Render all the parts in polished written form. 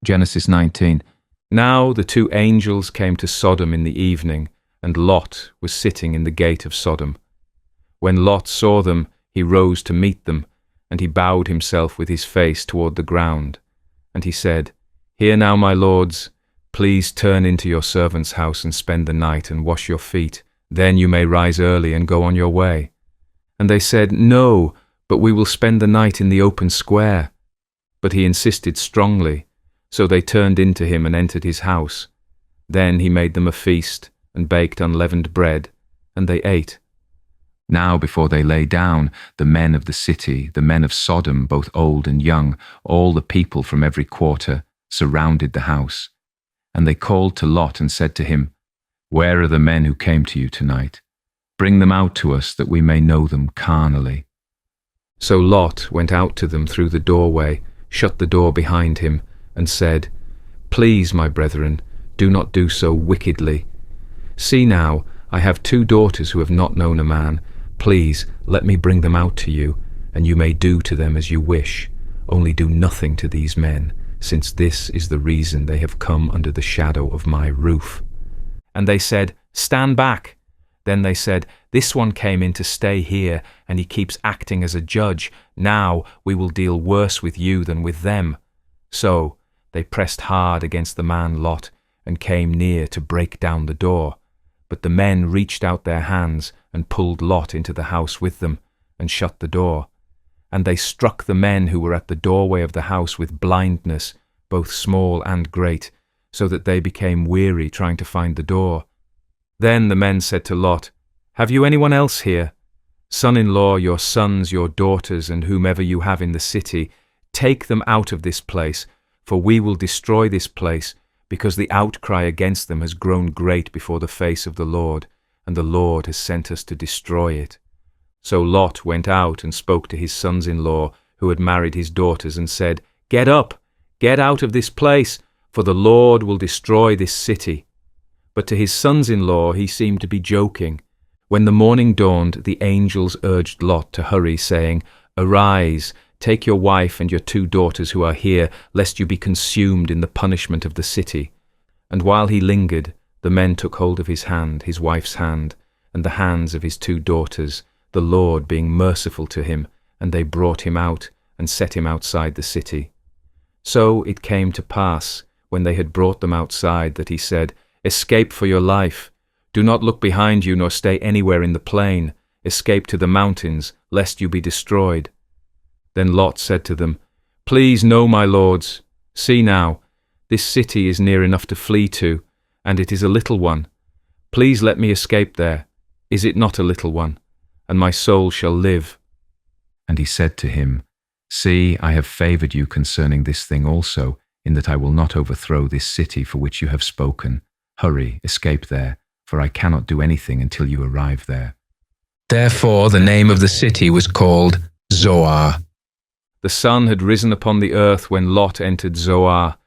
Genesis 19. Now the two angels came to Sodom in the evening, and Lot was sitting in the gate of Sodom. When Lot saw them, he rose to meet them, and he bowed himself with his face toward the ground. And he said, Hear now, my lords, please turn into your servant's house and spend the night and wash your feet. Then you may rise early and go on your way. And they said, No, but we will spend the night in the open square. But he insisted strongly, so they turned into him and entered his house. Then he made them a feast and baked unleavened bread, and they ate. Now before they lay down, the men of the city, the men of Sodom, both old and young, all the people from every quarter, surrounded the house. And they called to Lot and said to him, Where are the men who came to you tonight? Bring them out to us, that we may know them carnally. So Lot went out to them through the doorway, shut the door behind him, and said, Please, my brethren, do not do so wickedly. See now, I have 2 daughters who have not known a man. Please, let me bring them out to you, and you may do to them as you wish. Only do nothing to these men, since this is the reason they have come under the shadow of my roof. And they said, Stand back. Then they said, This one came in to stay here, and he keeps acting as a judge. Now we will deal worse with you than with them. So they pressed hard against the man Lot, and came near to break down the door. But the men reached out their hands and pulled Lot into the house with them, and shut the door. And they struck the men who were at the doorway of the house with blindness, both small and great, so that they became weary trying to find the door. Then the men said to Lot, Have you anyone else here? Son-in-law, your sons, your daughters, and whomever you have in the city, take them out of this place, for we will destroy this place, because the outcry against them has grown great before the face of the Lord, and the Lord has sent us to destroy it. So Lot went out and spoke to his sons-in-law, who had married his daughters, and said, Get up, get out of this place, for the Lord will destroy this city. But to his sons-in-law he seemed to be joking. When the morning dawned, the angels urged Lot to hurry, saying, Arise, take your wife and your 2 daughters who are here, lest you be consumed in the punishment of the city. And while he lingered, the men took hold of his hand, his wife's hand, and the hands of his 2 daughters, the Lord being merciful to him, and they brought him out and set him outside the city. So it came to pass, when they had brought them outside, that he said, Escape for your life. Do not look behind you, nor stay anywhere in the plain. Escape to the mountains, lest you be destroyed. Then Lot said to them, Please know, my lords, see now, this city is near enough to flee to, and it is a little one. Please let me escape there. Is it not a little one? And my soul shall live. And he said to him, See, I have favoured you concerning this thing also, in that I will not overthrow this city for which you have spoken. Hurry, escape there, for I cannot do anything until you arrive there. Therefore the name of the city was called Zoar. The sun had risen upon the earth when Lot entered Zoar.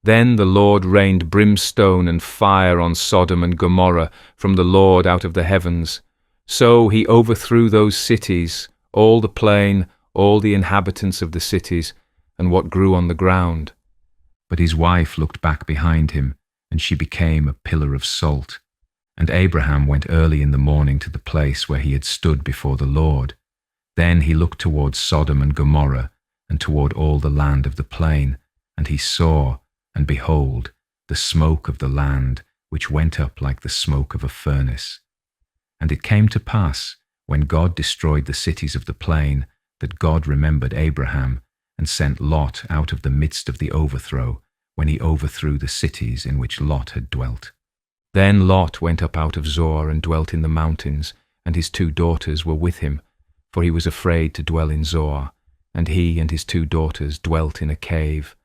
Then the Lord rained brimstone and fire on Sodom and Gomorrah from the Lord out of the heavens. So he overthrew those cities, all the plain, all the inhabitants of the cities, and what grew on the ground. But his wife looked back behind him, and she became a pillar of salt. And Abraham went early in the morning to the place where he had stood before the Lord. Then he looked toward Sodom and Gomorrah, and toward all the land of the plain, and he saw, and behold, the smoke of the land, which went up like the smoke of a furnace. And it came to pass, when God destroyed the cities of the plain, that God remembered Abraham, and sent Lot out of the midst of the overthrow, when he overthrew the cities in which Lot had dwelt. Then Lot went up out of Zoar and dwelt in the mountains, and his 2 daughters were with him, for he was afraid to dwell in Zoar, and he and his 2 daughters dwelt in a cave.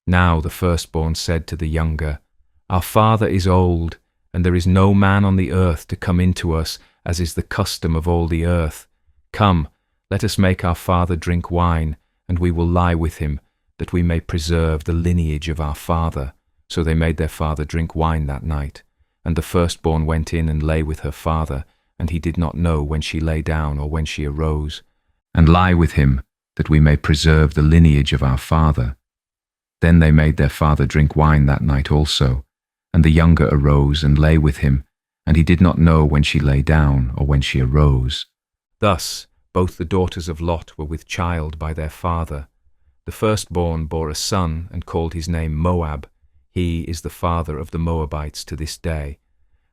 Now the firstborn said to the younger, Our father is old, and there is no man on the earth to come in to us, as is the custom of all the earth. Come, let us make our father drink wine, and we will lie with him, that we may preserve the lineage of our father. So they made their father drink wine that night. And the firstborn went in and lay with her father, and he did not know when she lay down or when she arose. And lie with him, that we may preserve the lineage of our father. Then they made their father drink wine that night also, and the younger arose and lay with him, and he did not know when she lay down or when she arose. Thus both the daughters of Lot were with child by their father. The firstborn bore a son and called his name Moab. He is the father of the Moabites to this day.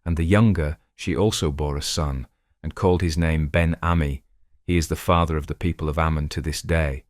And the younger, she also bore a son, and called his name Ben-Ammi. He is the father of the people of Ammon to this day.